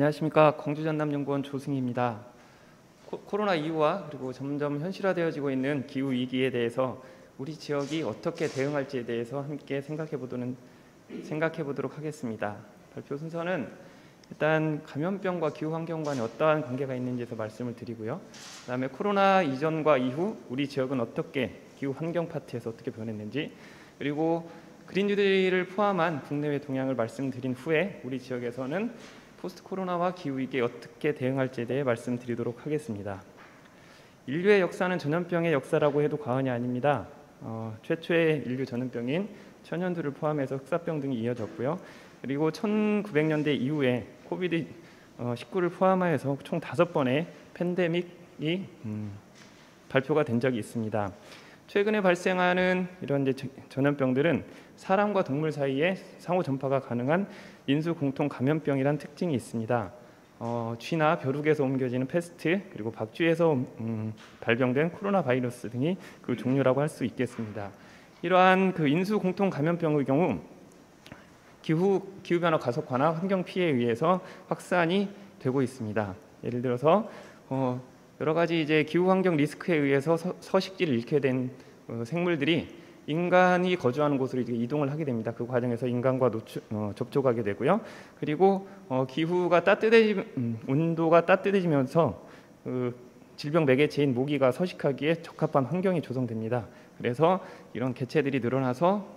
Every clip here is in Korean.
안녕하십니까. 광주전남연구원 조승희입니다. 코로나 이후와 그리고 점점 현실화되어지고 있는 기후 위기에 대해서 우리 지역이 어떻게 대응할지에 대해서 함께 생각해 보도록 하겠습니다. 발표 순서는 일단 감염병과 기후 환경 간에 어떠한 관계가 있는지에서 말씀을 드리고요. 그다음에 코로나 이전과 이후 우리 지역은 어떻게 기후 환경 파트에서 어떻게 변했는지, 그리고 그린 뉴딜을 포함한 국내외 동향을 말씀드린 후에 우리 지역에서는 포스트 코로나와 기후 위기에 어떻게 대응할지에 대해 말씀드리도록 하겠습니다. 인류의 역사는 전염병의 역사라고 해도 과언이 아닙니다. 최초의 인류 전염병인 천연두를 포함해서 흑사병 등이 이어졌고요. 그리고 1900년대 이후에 코비드 19를 포함하여서 총 5번의 팬데믹이 발표가 된 적이 있습니다. 최근에 발생하는 이런 전염병들은 사람과 동물 사이에 상호 전파가 가능한 인수 공통 감염병이란 특징이 있습니다. 쥐나 벼룩에서 옮겨지는 패스트, 그리고 박쥐에서 발병된 코로나 바이러스 등이 그 종류라고 할 수 있겠습니다. 이러한 그 인수 공통 감염병의 경우 기후 변화 가속화나 환경 피해에 의해서 확산이 되고 있습니다. 예를 들어서 여러 가지 기후 환경 리스크에 의해서 서식지를 잃게 된 생물들이 인간이 거주하는 곳으로 이동을 하게 됩니다. 그 과정에서 인간과 접촉하게 되고요. 그리고 기후가 온도가 따뜻해지면서 질병 매개체인 모기가 서식하기에 적합한 환경이 조성됩니다. 그래서 이런 개체들이 늘어나서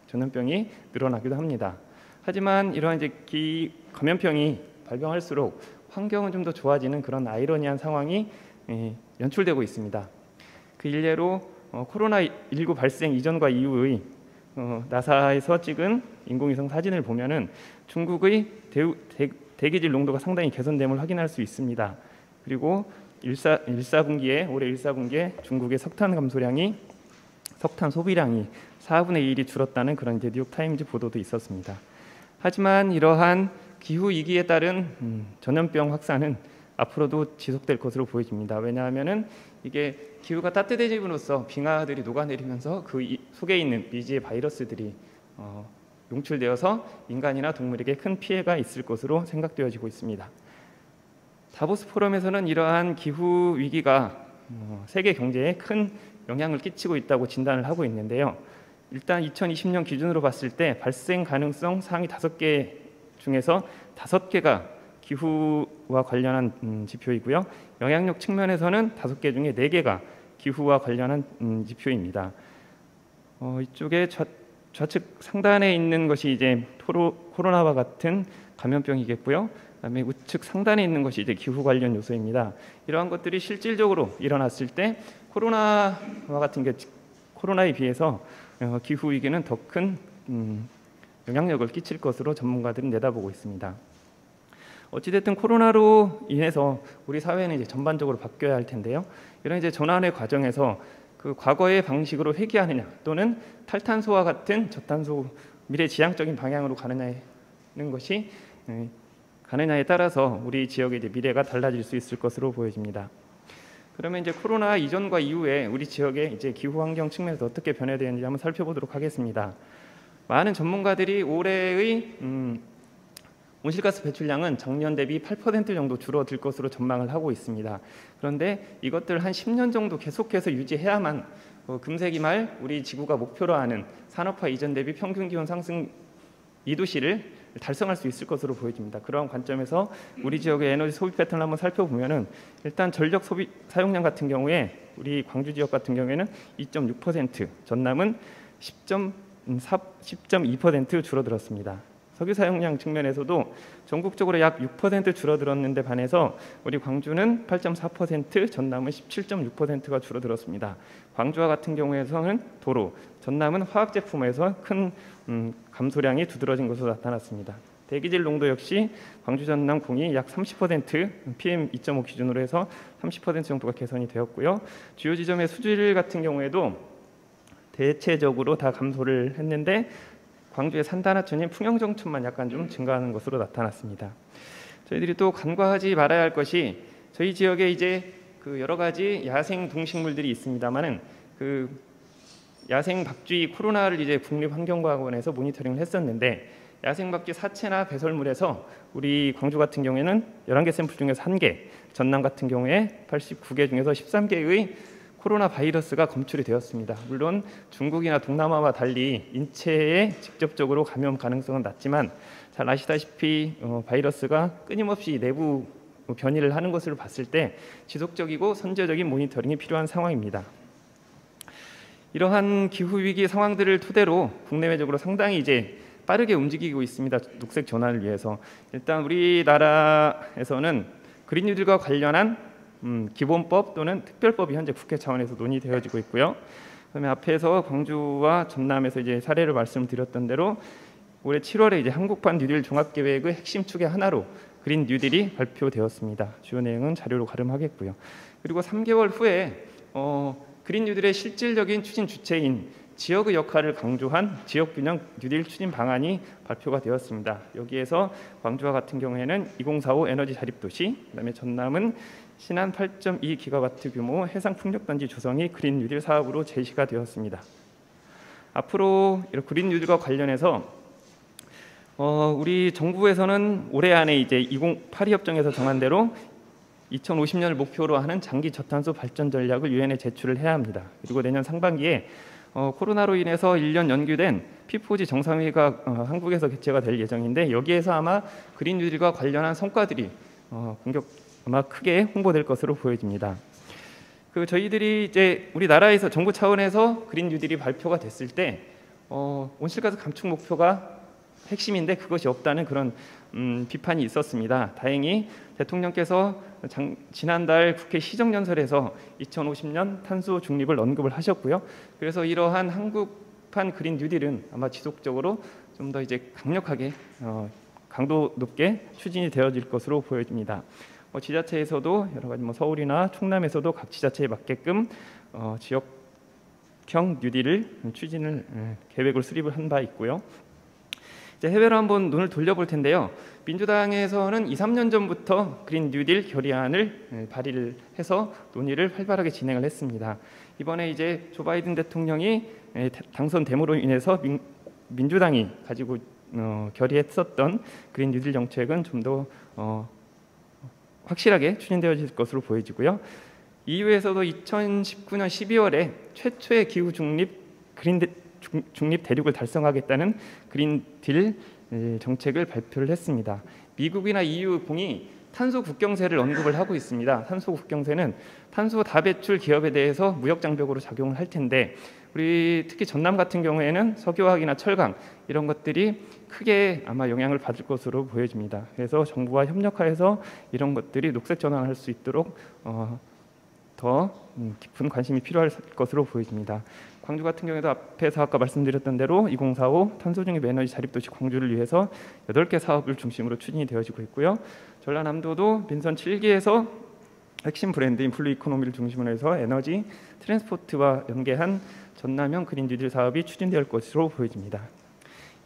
전염병이 늘어나기도 합니다. 하지만 이러한 감염병이 발병할수록 환경은 좀 더 좋아지는 그런 아이러니한 상황이 연출되고 있습니다. 그 일례로 코로나19 발생 이전과 이후의 나사에서 찍은 인공위성 사진을 보면은 중국의 대기질 농도가 상당히 개선됨을 확인할 수 있습니다. 그리고 올해 1사분기에 중국의 석탄 소비량이 4분의 1이 줄었다는 그런 뉴욕타임즈 보도도 있었습니다. 하지만 이러한 기후 위기에 따른 전염병 확산은 앞으로도 지속될 것으로 보여집니다. 왜냐하면은 이게 기후가 따뜻해짐으로써 빙하들이 녹아내리면서 그 속에 있는 미지의 바이러스들이 용출되어서 인간이나 동물에게 큰 피해가 있을 것으로 생각되어지고 있습니다. 다보스 포럼에서는 이러한 기후 위기가 세계 경제에 큰 영향을 끼치고 있다고 진단을 하고 있는데요. 일단 2020년 기준으로 봤을 때 발생 가능성 상위 5개 중에서 5개가 기후와 관련한 지표이고요. 영향력 측면에서는 5개 중에 4개가 기후와 관련한 지표입니다. 이쪽에 좌측 상단에 있는 것이 코로나와 같은 감염병이겠고요. 그다음에 우측 상단에 있는 것이 기후 관련 요소입니다. 이러한 것들이 실질적으로 일어났을 때 코로나에 비해서 기후 위기는 더 큰 영향력을 끼칠 것으로 전문가들은 내다보고 있습니다. 어찌됐든 코로나로 인해서 우리 사회는 전반적으로 바뀌어야 할 텐데요. 이런 전환의 과정에서 그 과거의 방식으로 회귀하느냐 또는 탈탄소와 같은 저탄소 미래지향적인 방향으로 가느냐에 따라서 우리 지역의 미래가 달라질 수 있을 것으로 보여집니다. 그러면 코로나 이전과 이후에 우리 지역의 기후 환경 측면에서 어떻게 변화되었는지 한번 살펴보도록 하겠습니다. 많은 전문가들이 올해의 온실가스 배출량은 작년 대비 8% 정도 줄어들 것으로 전망을 하고 있습니다. 그런데 이것들 한 10년 정도 계속해서 유지해야만 금세기 말 우리 지구가 목표로 하는 산업화 이전 대비 평균 기온 상승 2도씨를 달성할 수 있을 것으로 보여집니다. 그런 관점에서 우리 지역의 에너지 소비 패턴을 한번 살펴보면은 일단 전력 소비 사용량 같은 경우에 우리 광주 지역 같은 경우에는 2.6%, 전남은 10.2% 줄어들었습니다. 석유 사용량 측면에서도 전국적으로 약 6% 줄어들었는데 반해서 우리 광주는 8.4%, 전남은 17.6%가 줄어들었습니다. 광주와 같은 경우에서는 도로, 전남은 화학 제품에서 큰 감소량이 두드러진 것으로 나타났습니다. 대기질 농도 역시 광주 전남 공이 약 30% PM 2.5 기준으로 해서 30% 정도가 개선이 되었고요. 주요 지점의 수질 같은 경우에도 대체적으로 다 감소를 했는데 광주의 산단하천인 풍영정천만 약간 좀 증가하는 것으로 나타났습니다. 저희들이 또 간과하지 말아야 할 것이 저희 지역에 그 여러 가지 야생 동식물들이 있습니다만은 그 야생 박쥐 코로나를 국립환경과학원에서 모니터링을 했었는데 야생박쥐 사체나 배설물에서 우리 광주 같은 경우에는 11개 샘플 중에서 1개, 전남 같은 경우에 89개 중에서 13개의 코로나 바이러스가 검출이 되었습니다. 물론 중국이나 동남아와 달리 인체에 직접적으로 감염 가능성은 낮지만 잘 아시다시피 바이러스가 끊임없이 내부 변이를 하는 것으로 봤을 때 지속적이고 선제적인 모니터링이 필요한 상황입니다. 이러한 기후 위기 상황들을 토대로 국내외적으로 상당히 이제 빠르게 움직이고 있습니다. 녹색 전환을 위해서. 일단 우리나라에서는 그린 뉴딜과 관련한 기본법 또는 특별법이 현재 국회 차원에서 논의되어지고 있고요. 그다음에 앞에서 광주와 전남에서 이제 사례를 말씀드렸던 대로 올해 7월에 이제 한국판 뉴딜 종합계획의 핵심 축의 하나로 그린 뉴딜이 발표되었습니다. 주요 내용은 자료로 가름하겠고요. 그리고 3개월 후에 그린 뉴딜의 실질적인 추진 주체인 지역의 역할을 강조한 지역균형 뉴딜 추진 방안이 발표가 되었습니다. 여기에서 광주와 같은 경우에는 2045 에너지 자립도시, 그다음에 전남은 신안 8.2기가와트 규모 해상풍력단지 조성이 그린 뉴딜 사업으로 제시가 되었습니다. 앞으로 이런 그린 뉴딜과 관련해서 우리 정부에서는 올해 안에 이제 2082 협정에서 정한 대로 2050년을 목표로 하는 장기 저탄소 발전 전략을 유엔에 제출을 해야 합니다. 그리고 내년 상반기에 코로나로 인해서 1년 연기된 P4G 정상회의가 한국에서 개최가 될 예정인데 여기에서 아마 그린 뉴딜과 관련한 성과들이 아마 크게 홍보될 것으로 보여집니다. 저희들이 이제 우리나라에서 정부 차원에서 그린 뉴딜이 발표가 됐을 때 온실가스 감축 목표가 핵심인데 그것이 없다는 그런 비판이 있었습니다. 다행히 대통령께서 지난달 국회 시정연설에서 2050년 탄소 중립을 언급을 하셨고요. 그래서 이러한 한국판 그린 뉴딜은 아마 지속적으로 좀 더 이제 강력하게 강도 높게 추진이 되어질 것으로 보여집니다. 지자체에서도 여러 가지 서울이나 충남에서도 각 지자체에 맞게끔 지역형 뉴딜을 추진을 계획을 수립을 한 바 있고요. 이제 해외로 한번 눈을 돌려볼 텐데요. 민주당에서는 2, 3년 전부터 그린 뉴딜 결의안을 발의를 해서 논의를 활발하게 진행을 했습니다. 이번에 이제 조 바이든 대통령이 당선됨으로 인해서 민주당이 가지고 결의했었던 그린 뉴딜 정책은 좀 더 확실하게 추진되어질 것으로 보여지고요. EU에서도 2019년 12월에 최초의 기후 중립 중립 대륙을 달성하겠다는 그린 딜 정책을 발표를 했습니다. 미국이나 EU 공이 탄소 국경세를 언급을 하고 있습니다. 탄소 국경세는 탄소 다배출 기업에 대해서 무역 장벽으로 작용을 할 텐데 우리 특히 전남 같은 경우에는 석유화학이나 철강 이런 것들이 크게 아마 영향을 받을 것으로 보여집니다. 그래서 정부와 협력하여서 이런 것들이 녹색 전환할 수 있도록 더 깊은 관심이 필요할 것으로 보여집니다. 광주 같은 경우에도 앞에서 아까 말씀드렸던 대로 2045 탄소중립 에너지 자립도시 광주를 위해서 8개 사업을 중심으로 추진이 되어지고 있고요. 전라남도도 민선 7기에서 핵심 브랜드인 블루 이코노미를 중심으로 해서 에너지 트랜스포트와 연계한 전남형 그린 뉴딜 사업이 추진될 것으로 보여집니다.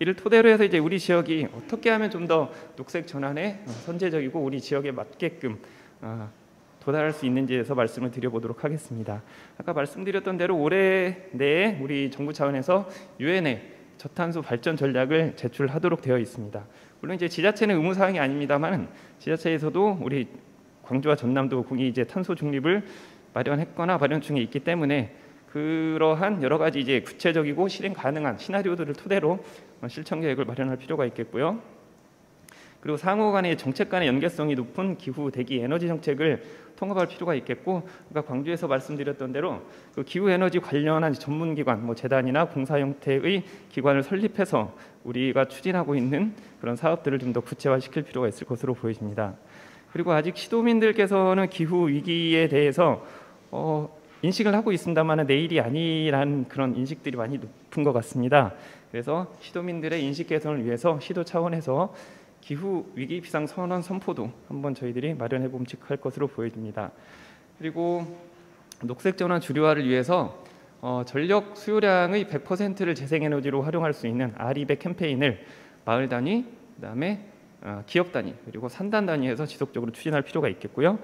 이를 토대로 해서 이제 우리 지역이 어떻게 하면 좀 더 녹색 전환에 선제적이고 우리 지역에 맞게끔 도달할 수 있는지에서 말씀을 드려보도록 하겠습니다. 아까 말씀드렸던 대로 올해 내에 우리 정부 차원에서 유엔에 저탄소 발전 전략을 제출하도록 되어 있습니다. 물론 이제 지자체는 의무 사항이 아닙니다만 지자체에서도 우리 광주와 전남도 국이 이제 탄소 중립을 마련했거나 마련 중에 있기 때문에 그러한 여러 가지 이제 구체적이고 실행 가능한 시나리오들을 토대로 실천 계획을 마련할 필요가 있겠고요. 그리고 상호 간의 정책 간의 연계성이 높은 기후 대기 에너지 정책을 통합할 필요가 있겠고, 그러니까 광주에서 말씀드렸던 대로 그 기후 에너지 관련한 전문기관, 재단이나 공사 형태의 기관을 설립해서 우리가 추진하고 있는 그런 사업들을 좀 더 구체화시킬 필요가 있을 것으로 보여집니다. 그리고 아직 시도민들께서는 기후 위기에 대해서 인식을 하고 있습니다만 내일이 아니라는 그런 인식들이 많이 높은 것 같습니다. 그래서 시도민들의 인식 개선을 위해서 시도 차원에서 기후 위기 비상 선언 선포도 한번 저희들이 마련해 봄직할 것으로 보여집니다. 그리고 녹색 전환 주류화를 위해서 전력 수요량의 100%를 재생에너지로 활용할 수 있는 R200 캠페인을 마을 단위, 그다음에 기업 단위, 그리고 산단 단위에서 지속적으로 추진할 필요가 있겠고요.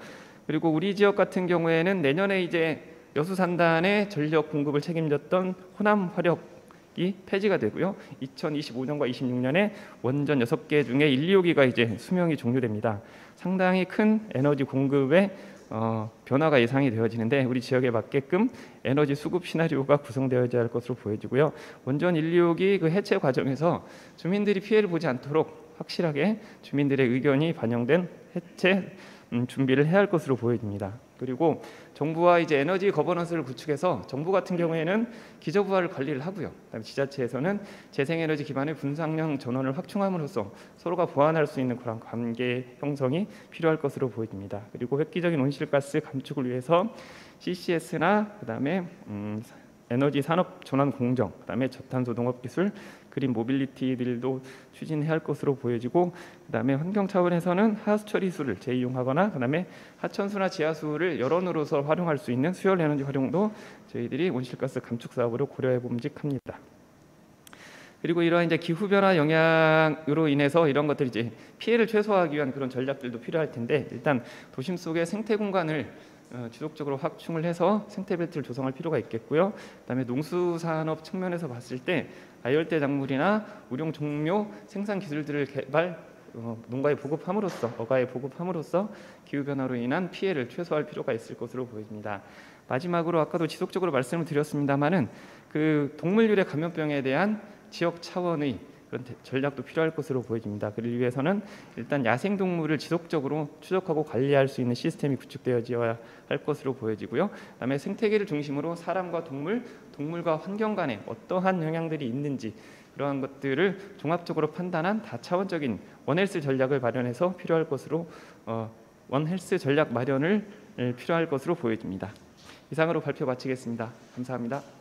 그리고 우리 지역 같은 경우에는 내년에 이제 여수 산단의 전력 공급을 책임졌던 호남 화력 폐지가 되고요. 2025년과 26년에 원전 6개 중에 1, 2호기가 이제 수명이 종료됩니다. 상당히 큰 에너지 공급의 변화가 예상이 되어지는데 우리 지역에 맞게끔 에너지 수급 시나리오가 구성되어야 할 것으로 보여지고요. 원전 1, 2호기 그 해체 과정에서 주민들이 피해를 보지 않도록 확실하게 주민들의 의견이 반영된 해체 준비를 해야 할 것으로 보여집니다. 그리고 정부와 이제 에너지 거버넌스를 구축해서 정부 같은 경우에는 기저부하를 관리를 하고요. 그다음에 지자체에서는 재생에너지 기반의 분산형 전원을 확충함으로써 서로가 보완할 수 있는 그런 관계 형성이 필요할 것으로 보여집니다. 그리고 획기적인 온실가스 감축을 위해서 CCS나 그다음에 에너지 산업 전환 공정, 그다음에 저탄소 농업 기술, 그린 모빌리티들도 추진해야 할 것으로 보여지고, 그다음에 환경 차원에서는 하수 처리수를 재이용하거나 그다음에 하천수나 지하수를 여론으로서 활용할 수 있는 수열 에너지 활용도 저희들이 온실가스 감축 사업으로 고려해 봄직합니다. 그리고 이러한 이제 기후 변화 영향으로 인해서 이런 것들이 이제 피해를 최소화하기 위한 그런 전략들도 필요할 텐데, 일단 도심 속의 생태 공간을 지속적으로 확충을 해서 생태벨트를 조성할 필요가 있겠고요. 그다음에 농수산업 측면에서 봤을 때 아열대 작물이나 우령 종묘 생산 기술들을 개발, 농가에 보급함으로써 어가에 보급함으로써 기후 변화로 인한 피해를 최소화할 필요가 있을 것으로 보입니다. 마지막으로 아까도 지속적으로 말씀을 드렸습니다만은 그 동물 유래 감염병에 대한 지역 차원의 그런 전략도 필요할 것으로 보여집니다. 그를 위해서는 일단 야생 동물을 지속적으로 추적하고 관리할 수 있는 시스템이 구축되어져야 할 것으로 보여지고요. 그다음에 생태계를 중심으로 사람과 동물, 동물과 환경 간에 어떠한 영향들이 있는지 그러한 것들을 종합적으로 판단한 다차원적인 원헬스 전략을 마련해서 필요할 것으로 원헬스 전략 마련을 필요할 것으로 보여집니다. 이상으로 발표 마치겠습니다. 감사합니다.